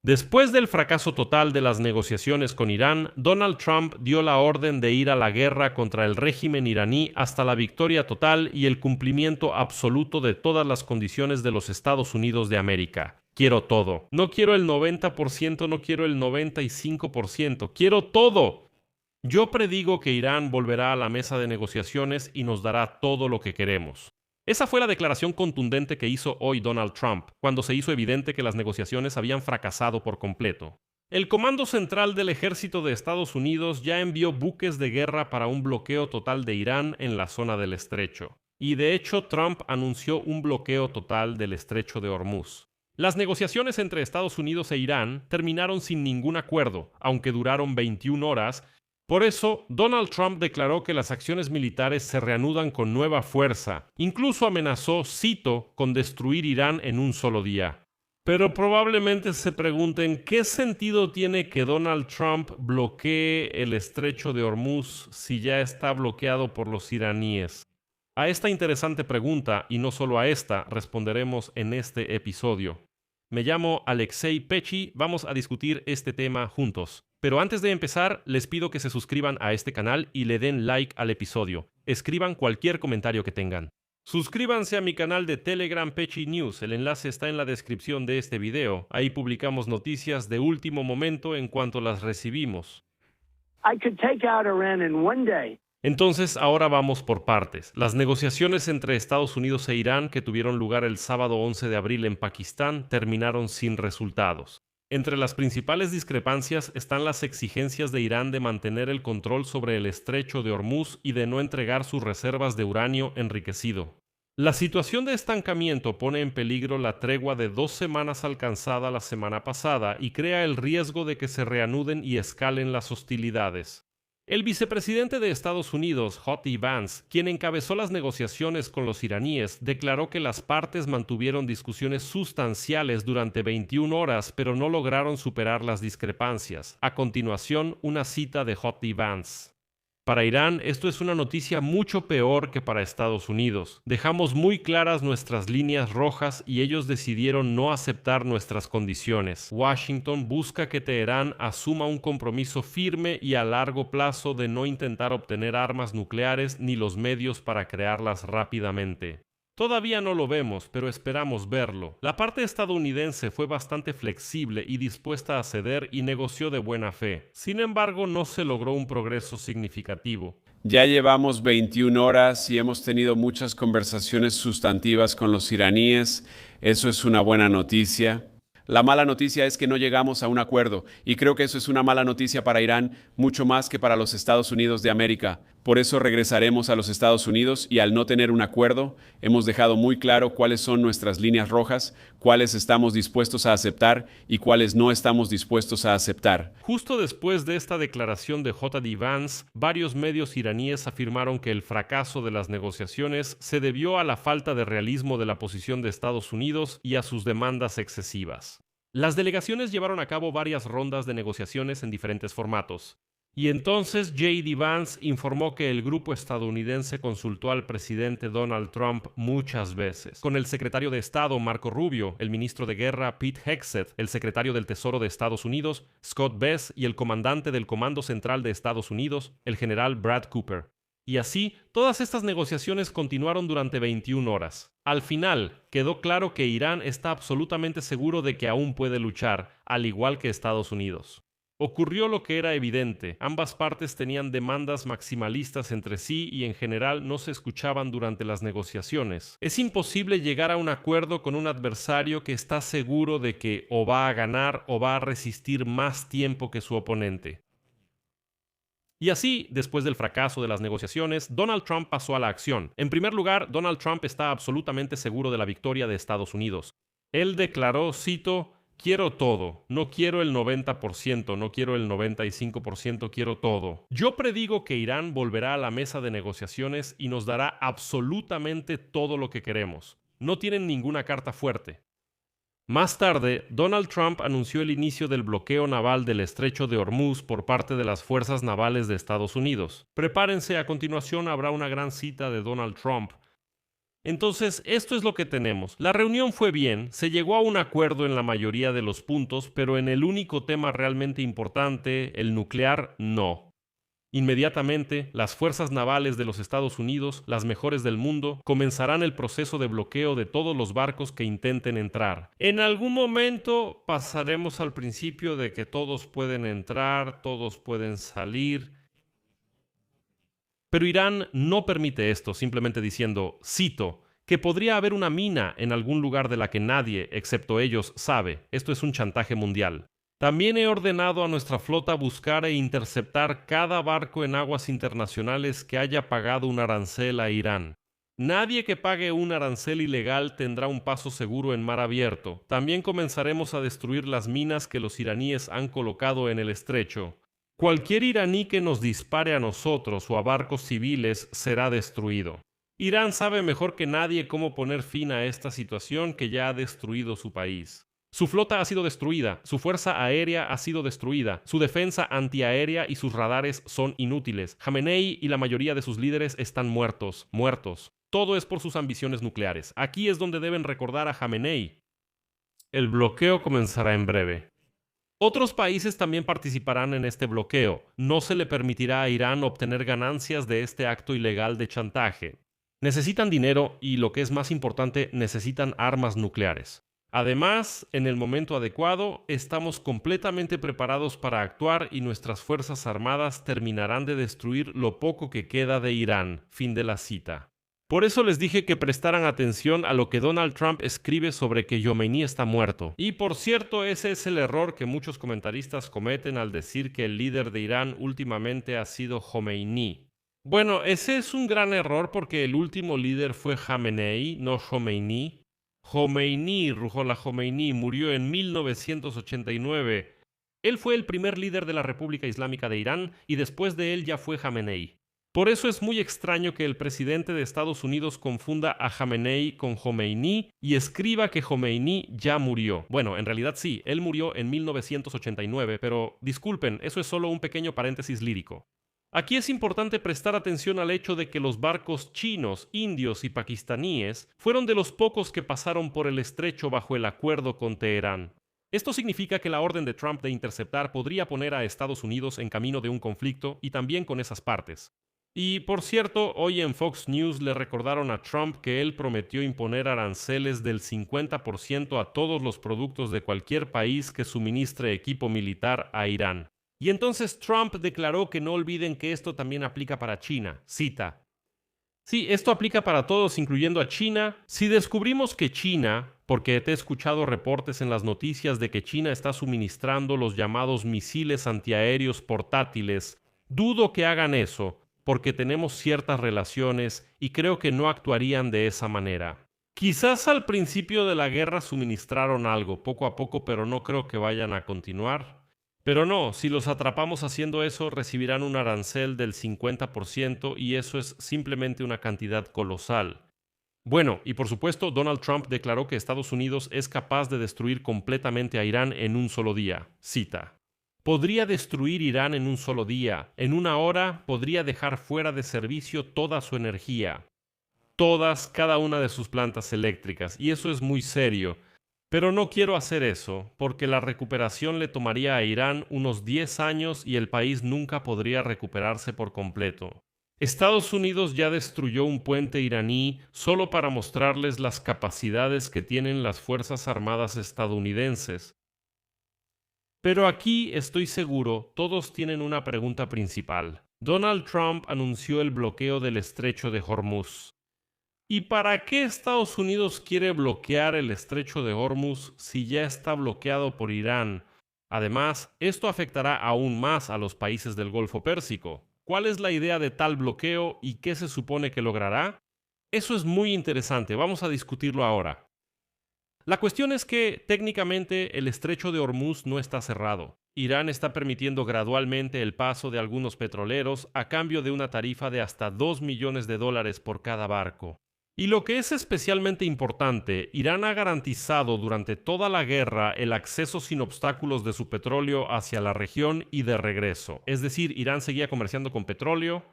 Después del fracaso total de las negociaciones con Irán, Donald Trump dio la orden de ir a la guerra contra el régimen iraní hasta la victoria total y el cumplimiento absoluto de todas las condiciones de los Estados Unidos de América. Quiero todo. No quiero el 90%, no quiero el 95%, quiero todo. Yo predigo que Irán volverá a la mesa de negociaciones y nos dará todo lo que queremos. Esa fue la declaración contundente que hizo hoy Donald Trump, cuando se hizo evidente que las negociaciones habían fracasado por completo. El Comando Central del Ejército de Estados Unidos ya envió buques de guerra para un bloqueo total de Irán en la zona del estrecho. Y de hecho, Trump anunció un bloqueo total del estrecho de Hormuz. Las negociaciones entre Estados Unidos e Irán terminaron sin ningún acuerdo, aunque duraron 21 horas. Por eso, Donald Trump declaró que las acciones militares se reanudan con nueva fuerza. Incluso amenazó, cito, con destruir Irán en un solo día. Pero probablemente se pregunten qué sentido tiene que Donald Trump bloquee el estrecho de Hormuz si ya está bloqueado por los iraníes. A esta interesante pregunta, y no solo a esta, responderemos en este episodio. Me llamo Alexei Pechi, vamos a discutir este tema juntos. Pero antes de empezar, les pido que se suscriban a este canal y le den like al episodio. Escriban cualquier comentario que tengan. Suscríbanse a mi canal de Telegram Pechi News, el enlace está en la descripción de este video. Ahí publicamos noticias de último momento en cuanto las recibimos. I could take out Iran in one day. Entonces, ahora vamos por partes. Las negociaciones entre Estados Unidos e Irán, que tuvieron lugar el sábado 11 de abril en Pakistán, terminaron sin resultados. Entre las principales discrepancias están las exigencias de Irán de mantener el control sobre el estrecho de Hormuz y de no entregar sus reservas de uranio enriquecido. La situación de estancamiento pone en peligro la tregua de 2 semanas alcanzada la semana pasada y crea el riesgo de que se reanuden y escalen las hostilidades. El vicepresidente de Estados Unidos, J.D. Vance, quien encabezó las negociaciones con los iraníes, declaró que las partes mantuvieron discusiones sustanciales durante 21 horas, pero no lograron superar las discrepancias. A continuación, una cita de J.D. Vance. Para Irán, esto es una noticia mucho peor que para Estados Unidos. Dejamos muy claras nuestras líneas rojas y ellos decidieron no aceptar nuestras condiciones. Washington busca que Teherán asuma un compromiso firme y a largo plazo de no intentar obtener armas nucleares ni los medios para crearlas rápidamente. Todavía no lo vemos, pero esperamos verlo. La parte estadounidense fue bastante flexible y dispuesta a ceder y negoció de buena fe. Sin embargo, no se logró un progreso significativo. Ya llevamos 21 horas y hemos tenido muchas conversaciones sustantivas con los iraníes. Eso es una buena noticia. La mala noticia es que no llegamos a un acuerdo, y creo que eso es una mala noticia para Irán, mucho más que para los Estados Unidos de América. Por eso regresaremos a los Estados Unidos y al no tener un acuerdo, hemos dejado muy claro cuáles son nuestras líneas rojas, cuáles estamos dispuestos a aceptar y cuáles no estamos dispuestos a aceptar. Justo después de esta declaración de J.D. Vance, varios medios iraníes afirmaron que el fracaso de las negociaciones se debió a la falta de realismo de la posición de Estados Unidos y a sus demandas excesivas. Las delegaciones llevaron a cabo varias rondas de negociaciones en diferentes formatos. Y entonces J.D. Vance informó que el grupo estadounidense consultó al presidente Donald Trump muchas veces, con el secretario de Estado Marco Rubio, el ministro de Guerra Pete Hegseth, el secretario del Tesoro de Estados Unidos Scott Bess y el comandante del Comando Central de Estados Unidos, el general Brad Cooper. Y así, todas estas negociaciones continuaron durante 21 horas. Al final, quedó claro que Irán está absolutamente seguro de que aún puede luchar, al igual que Estados Unidos. Ocurrió lo que era evidente, ambas partes tenían demandas maximalistas entre sí y en general no se escuchaban durante las negociaciones. Es imposible llegar a un acuerdo con un adversario que está seguro de que o va a ganar o va a resistir más tiempo que su oponente. Y así, después del fracaso de las negociaciones, Donald Trump pasó a la acción. En primer lugar, Donald Trump está absolutamente seguro de la victoria de Estados Unidos. Él declaró, cito, quiero todo, no quiero el 90%, no quiero el 95%, quiero todo. Yo predigo que Irán volverá a la mesa de negociaciones y nos dará absolutamente todo lo que queremos. No tienen ninguna carta fuerte. Más tarde, Donald Trump anunció el inicio del bloqueo naval del estrecho de Hormuz por parte de las fuerzas navales de Estados Unidos. Prepárense, a continuación habrá una gran cita de Donald Trump. Entonces, esto es lo que tenemos. La reunión fue bien, se llegó a un acuerdo en la mayoría de los puntos, pero en el único tema realmente importante, el nuclear, no. Inmediatamente, las fuerzas navales de los Estados Unidos, las mejores del mundo, comenzarán el proceso de bloqueo de todos los barcos que intenten entrar. En algún momento pasaremos al principio de que todos pueden entrar, todos pueden salir. Pero Irán no permite esto, simplemente diciendo, cito, que podría haber una mina en algún lugar de la que nadie, excepto ellos, sabe. Esto es un chantaje mundial. También he ordenado a nuestra flota buscar e interceptar cada barco en aguas internacionales que haya pagado un arancel a Irán. Nadie que pague un arancel ilegal tendrá un paso seguro en mar abierto. También comenzaremos a destruir las minas que los iraníes han colocado en el estrecho. Cualquier iraní que nos dispare a nosotros o a barcos civiles será destruido. Irán sabe mejor que nadie cómo poner fin a esta situación que ya ha destruido su país. Su flota ha sido destruida, su fuerza aérea ha sido destruida, su defensa antiaérea y sus radares son inútiles. Jamenei y la mayoría de sus líderes están muertos. Todo es por sus ambiciones nucleares. Aquí es donde deben recordar a Jamenei. El bloqueo comenzará en breve. Otros países también participarán en este bloqueo. No se le permitirá a Irán obtener ganancias de este acto ilegal de chantaje. Necesitan dinero y, lo que es más importante, necesitan armas nucleares. Además, en el momento adecuado, estamos completamente preparados para actuar y nuestras fuerzas armadas terminarán de destruir lo poco que queda de Irán. Fin de la cita. Por eso les dije que prestaran atención a lo que Donald Trump escribe sobre que Khomeini está muerto. Y por cierto, ese es el error que muchos comentaristas cometen al decir que el líder de Irán últimamente ha sido Khomeini. Bueno, ese es un gran error porque el último líder fue Jamenei, no Khomeini. Ruhollah Khomeini, murió en 1989. Él fue el primer líder de la República Islámica de Irán y después de él ya fue Jamenei. Por eso es muy extraño que el presidente de Estados Unidos confunda a Jamenei con Khomeini y escriba que Khomeini ya murió. Bueno, en realidad sí, él murió en 1989, pero disculpen, eso es solo un pequeño paréntesis lírico. Aquí es importante prestar atención al hecho de que los barcos chinos, indios y pakistaníes fueron de los pocos que pasaron por el estrecho bajo el acuerdo con Teherán. Esto significa que la orden de Trump de interceptar podría poner a Estados Unidos en camino de un conflicto y también con esas partes. Y, por cierto, hoy en Fox News le recordaron a Trump que él prometió imponer aranceles del 50% a todos los productos de cualquier país que suministre equipo militar a Irán. Y entonces Trump declaró que no olviden que esto también aplica para China. Cita. Sí, esto aplica para todos, incluyendo a China. Si descubrimos que China, porque te he escuchado reportes en las noticias de que China está suministrando los llamados misiles antiaéreos portátiles, dudo que hagan eso, porque tenemos ciertas relaciones y creo que no actuarían de esa manera. Quizás al principio de la guerra suministraron algo, poco a poco, pero no creo que vayan a continuar. Pero no, si los atrapamos haciendo eso, recibirán un arancel del 50% y eso es simplemente una cantidad colosal. Bueno, y por supuesto, Donald Trump declaró que Estados Unidos es capaz de destruir completamente a Irán en un solo día. Cita. Podría destruir Irán en un solo día. En una hora podría dejar fuera de servicio toda su energía. Cada una de sus plantas eléctricas. Y eso es muy serio. Pero no quiero hacer eso, porque la recuperación le tomaría a Irán unos 10 años y el país nunca podría recuperarse por completo. Estados Unidos ya destruyó un puente iraní solo para mostrarles las capacidades que tienen las Fuerzas Armadas estadounidenses. Pero aquí estoy seguro, todos tienen una pregunta principal. Donald Trump anunció el bloqueo del estrecho de Hormuz. ¿Y para qué Estados Unidos quiere bloquear el estrecho de Hormuz si ya está bloqueado por Irán? Además, esto afectará aún más a los países del Golfo Pérsico. ¿Cuál es la idea de tal bloqueo y qué se supone que logrará? Eso es muy interesante, vamos a discutirlo ahora. La cuestión es que, técnicamente, el estrecho de Hormuz no está cerrado. Irán está permitiendo gradualmente el paso de algunos petroleros a cambio de una tarifa de hasta $2 millones por cada barco. Y lo que es especialmente importante, Irán ha garantizado durante toda la guerra el acceso sin obstáculos de su petróleo hacia la región y de regreso. Es decir, Irán seguía comerciando con petróleo,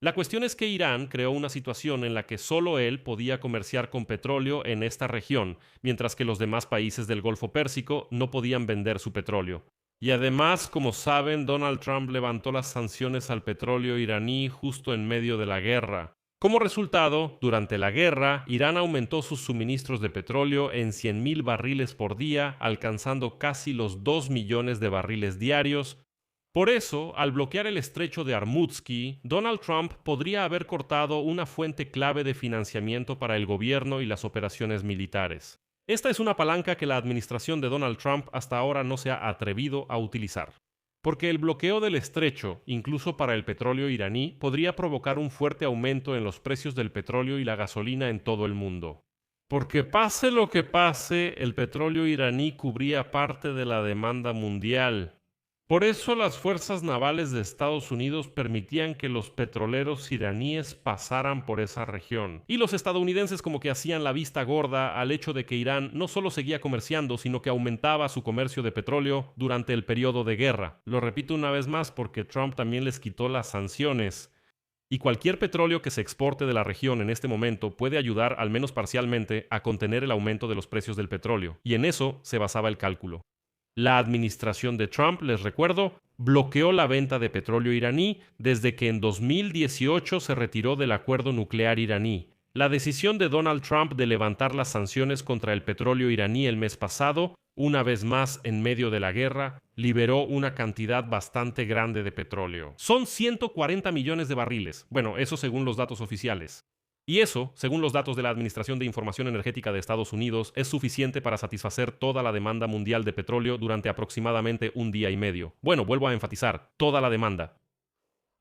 La cuestión es que Irán creó una situación en la que solo él podía comerciar con petróleo en esta región, mientras que los demás países del Golfo Pérsico no podían vender su petróleo. Y además, como saben, Donald Trump levantó las sanciones al petróleo iraní justo en medio de la guerra. Como resultado, durante la guerra, Irán aumentó sus suministros de petróleo en 100.000 barriles por día, alcanzando casi los 2 millones de barriles diarios. Por eso, al bloquear el estrecho de Armutsky, Donald Trump podría haber cortado una fuente clave de financiamiento para el gobierno y las operaciones militares. Esta es una palanca que la administración de Donald Trump hasta ahora no se ha atrevido a utilizar. Porque el bloqueo del estrecho, incluso para el petróleo iraní, podría provocar un fuerte aumento en los precios del petróleo y la gasolina en todo el mundo. Porque pase lo que pase, el petróleo iraní cubría parte de la demanda mundial. Por eso las fuerzas navales de Estados Unidos permitían que los petroleros iraníes pasaran por esa región. Y los estadounidenses como que hacían la vista gorda al hecho de que Irán no solo seguía comerciando, sino que aumentaba su comercio de petróleo durante el periodo de guerra. Lo repito una vez más porque Trump también les quitó las sanciones. Y cualquier petróleo que se exporte de la región en este momento puede ayudar, al menos parcialmente, a contener el aumento de los precios del petróleo. Y en eso se basaba el cálculo. La administración de Trump, les recuerdo, bloqueó la venta de petróleo iraní desde que en 2018 se retiró del acuerdo nuclear iraní. La decisión de Donald Trump de levantar las sanciones contra el petróleo iraní el mes pasado, una vez más en medio de la guerra, liberó una cantidad bastante grande de petróleo. Son 140 millones de barriles. Bueno, eso según los datos oficiales. Y eso, según los datos de la Administración de Información Energética de Estados Unidos, es suficiente para satisfacer toda la demanda mundial de petróleo durante aproximadamente un día y medio. Bueno, vuelvo a enfatizar, toda la demanda.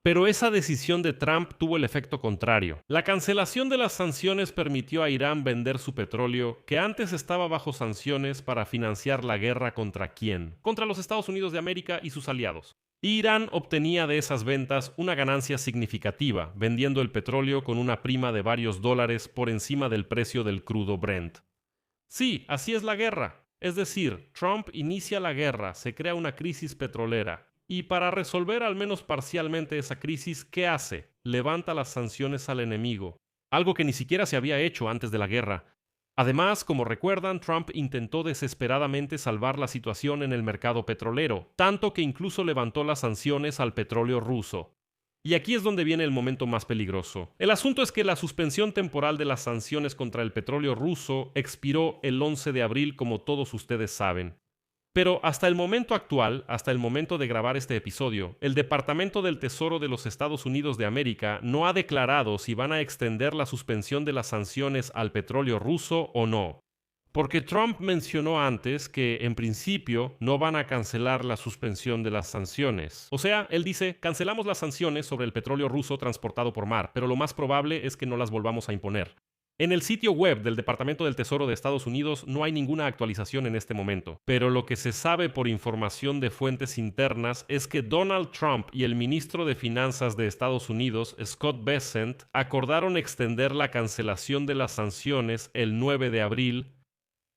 Pero esa decisión de Trump tuvo el efecto contrario. La cancelación de las sanciones permitió a Irán vender su petróleo, que antes estaba bajo sanciones, para financiar la guerra ¿contra quién? Contra los Estados Unidos de América y sus aliados. Irán obtenía de esas ventas una ganancia significativa, vendiendo el petróleo con una prima de varios dólares por encima del precio del crudo Brent. Sí, así es la guerra. Es decir, Trump inicia la guerra, se crea una crisis petrolera, y para resolver al menos parcialmente esa crisis, ¿qué hace? Levanta las sanciones al enemigo, algo que ni siquiera se había hecho antes de la guerra. Además, como recuerdan, Trump intentó desesperadamente salvar la situación en el mercado petrolero, tanto que incluso levantó las sanciones al petróleo ruso. Y aquí es donde viene el momento más peligroso. El asunto es que la suspensión temporal de las sanciones contra el petróleo ruso expiró el 11 de abril, como todos ustedes saben. Pero hasta el momento actual, hasta el momento de grabar este episodio, el Departamento del Tesoro de los Estados Unidos de América no ha declarado si van a extender la suspensión de las sanciones al petróleo ruso o no. Porque Trump mencionó antes que, en principio, no van a cancelar la suspensión de las sanciones. O sea, él dice, cancelamos las sanciones sobre el petróleo ruso transportado por mar, pero lo más probable es que no las volvamos a imponer. En el sitio web del Departamento del Tesoro de Estados Unidos no hay ninguna actualización en este momento, pero lo que se sabe por información de fuentes internas es que Donald Trump y el ministro de Finanzas de Estados Unidos, Scott Bessent, acordaron extender la cancelación de las sanciones el 9 de abril.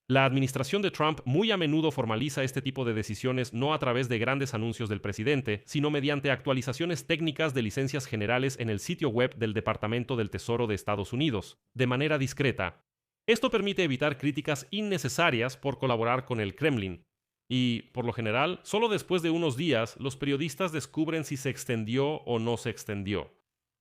La administración de Trump muy a menudo formaliza este tipo de decisiones no a través de grandes anuncios del presidente, sino mediante actualizaciones técnicas de licencias generales en el sitio web del Departamento del Tesoro de Estados Unidos, de manera discreta. Esto permite evitar críticas innecesarias por colaborar con el Kremlin. Y, por lo general, solo después de unos días, los periodistas descubren si se extendió o no se extendió.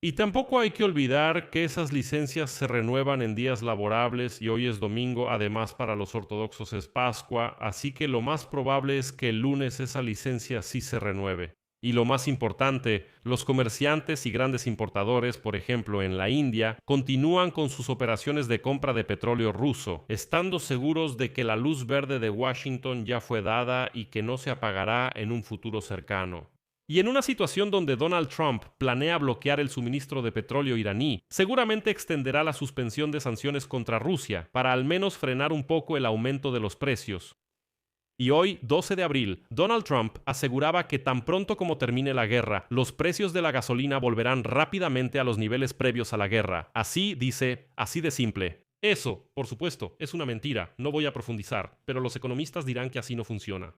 Y tampoco hay que olvidar que esas licencias se renuevan en días laborables y hoy es domingo, además para los ortodoxos es Pascua, así que lo más probable es que el lunes esa licencia sí se renueve. Y lo más importante, los comerciantes y grandes importadores, por ejemplo en la India, continúan con sus operaciones de compra de petróleo ruso, estando seguros de que la luz verde de Washington ya fue dada y que no se apagará en un futuro cercano. Y en una situación donde Donald Trump planea bloquear el suministro de petróleo iraní, seguramente extenderá la suspensión de sanciones contra Rusia para al menos frenar un poco el aumento de los precios. Y hoy, 12 de abril, Donald Trump aseguraba que tan pronto como termine la guerra, los precios de la gasolina volverán rápidamente a los niveles previos a la guerra. Así, dice, así de simple. Eso, por supuesto, es una mentira, no voy a profundizar, pero los economistas dirán que así no funciona.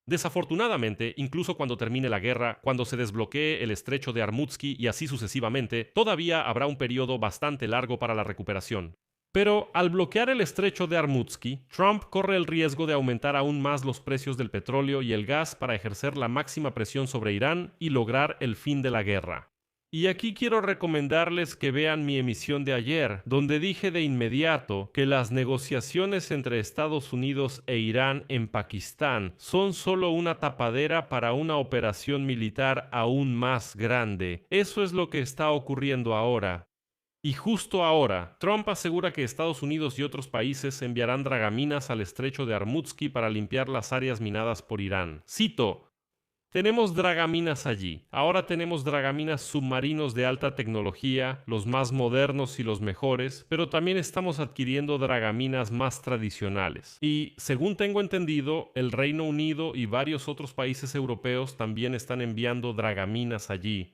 Desafortunadamente, incluso cuando termine la guerra, cuando se desbloquee el estrecho de Armutsky y así sucesivamente, todavía habrá un periodo bastante largo para la recuperación. Pero al bloquear el estrecho de Armutsky, Trump corre el riesgo de aumentar aún más los precios del petróleo y el gas para ejercer la máxima presión sobre Irán y lograr el fin de la guerra. Y aquí quiero recomendarles que vean mi emisión de ayer, donde dije de inmediato que las negociaciones entre Estados Unidos e Irán en Pakistán son solo una tapadera para una operación militar aún más grande. Eso es lo que está ocurriendo ahora. Y justo ahora, Trump asegura que Estados Unidos y otros países enviarán dragaminas al estrecho de Armutsky para limpiar las áreas minadas por Irán. Cito: tenemos dragaminas allí. Ahora tenemos dragaminas submarinos de alta tecnología, los más modernos y los mejores, pero también estamos adquiriendo dragaminas más tradicionales. Y, según tengo entendido, el Reino Unido y varios otros países europeos también están enviando dragaminas allí.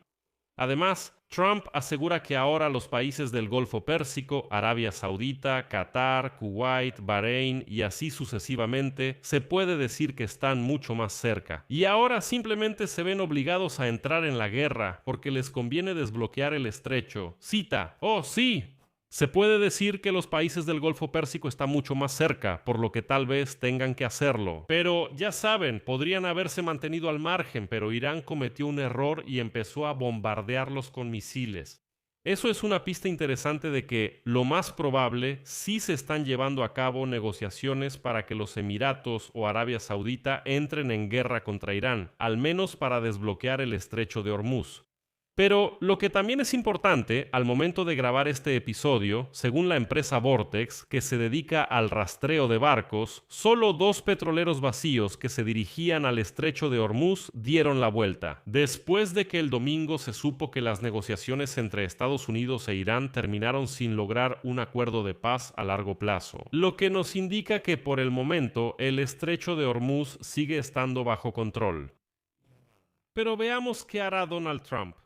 Además, Trump asegura que ahora los países del Golfo Pérsico, Arabia Saudita, Qatar, Kuwait, Bahrein y así sucesivamente, se puede decir que están mucho más cerca. Y ahora simplemente se ven obligados a entrar en la guerra porque les conviene desbloquear el estrecho. Cita: ¡oh, sí! Se puede decir que los países del Golfo Pérsico están mucho más cerca, por lo que tal vez tengan que hacerlo. Pero ya saben, podrían haberse mantenido al margen, pero Irán cometió un error y empezó a bombardearlos con misiles. Eso es una pista interesante de que, lo más probable, sí se están llevando a cabo negociaciones para que los Emiratos o Arabia Saudita entren en guerra contra Irán, al menos para desbloquear el estrecho de Hormuz. Pero lo que también es importante, al momento de grabar este episodio, según la empresa Vortex, que se dedica al rastreo de barcos, solo 2 petroleros vacíos que se dirigían al estrecho de Hormuz dieron la vuelta, después de que el domingo se supo que las negociaciones entre Estados Unidos e Irán terminaron sin lograr un acuerdo de paz a largo plazo, lo que nos indica que por el momento el estrecho de Hormuz sigue estando bajo control. Pero veamos qué hará Donald Trump.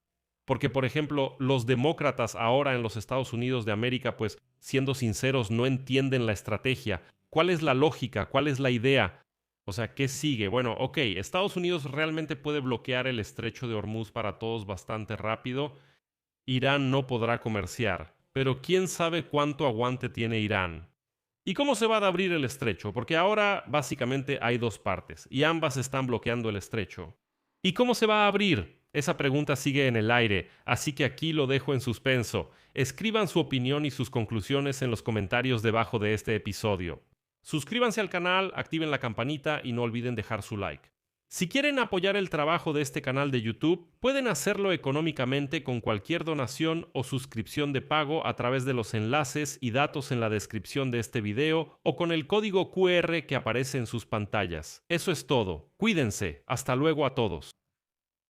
Porque, por ejemplo, los demócratas ahora en los Estados Unidos de América, pues, siendo sinceros, no entienden la estrategia. ¿Cuál es la lógica? ¿Cuál es la idea? O sea, ¿qué sigue? Bueno, ok, Estados Unidos realmente puede bloquear el estrecho de Hormuz para todos bastante rápido. Irán no podrá comerciar. Pero ¿quién sabe cuánto aguante tiene Irán? ¿Y cómo se va a abrir el estrecho? Porque ahora, básicamente, hay 2 partes, y ambas están bloqueando el estrecho. ¿Y cómo se va a abrir? Esa pregunta sigue en el aire, así que aquí lo dejo en suspenso. Escriban su opinión y sus conclusiones en los comentarios debajo de este episodio. Suscríbanse al canal, activen la campanita y no olviden dejar su like. Si quieren apoyar el trabajo de este canal de YouTube, pueden hacerlo económicamente con cualquier donación o suscripción de pago a través de los enlaces y datos en la descripción de este video o con el código QR que aparece en sus pantallas. Eso es todo. Cuídense. Hasta luego a todos.